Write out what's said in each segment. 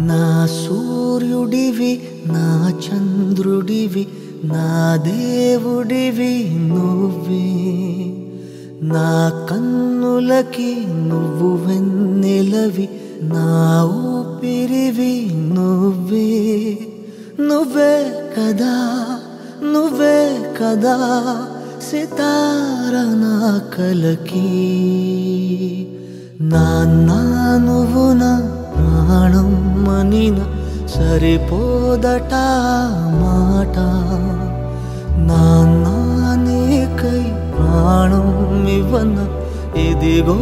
నా సూర్యుడివి నా చంద్రుడివి నా దేవుడివి నువ్వే నా కన్నులకి నువ్వు వెన్నెలవి నా ఊపిరివి నువ్వే నువ్వే కదా నువ్వే కదా సితార నా కలకి నాన్న నువ్వు నా ప్రాణం మనిన సరిపోదట మాట నాన్న నీకై ప్రాణం ఇవ్వన ఇదిగో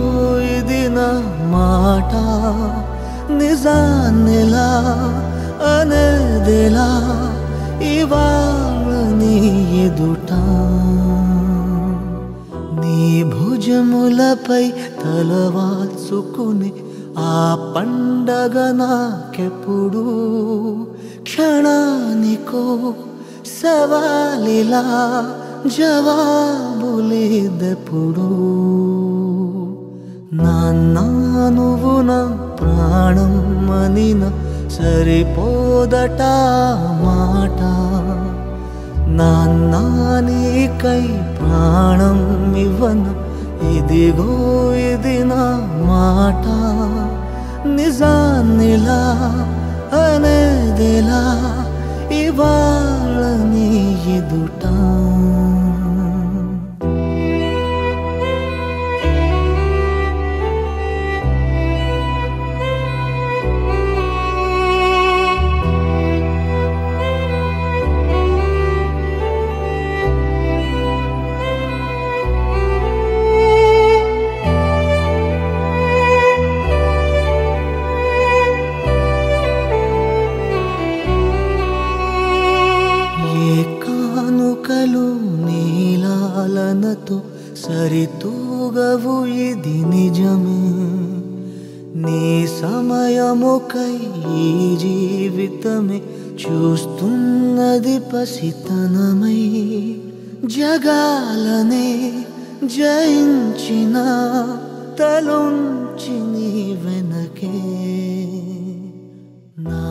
ఇది నా మాట నిజాన్నిలా అనేదిలా ఇవాళ నీ ఎదుట నీ భుజములపై తలవాల్చుకుని ఆ పండగ నాకెప్పుడు క్షణానికో సవాలిలా జవాబులేదెప్పుడు నాన్న నువ్వు నా ప్రాణం మనిన సరిపోదట మాట నాన్న నీకై ప్రాణం ఇవ్వన ఇదిగో ఇది నా మాట నిజాన్నిలా అనేదిలా ఇవాళ నీ ఎదుట కానుకలు నీలాలనతో సరితూగవు ఇది నిజమే నీ సమయముకై ఈ జీవితమే చూస్తున్నది పసితనమై జగాలనే జయించిన తలొంచి నీ వెనకే నా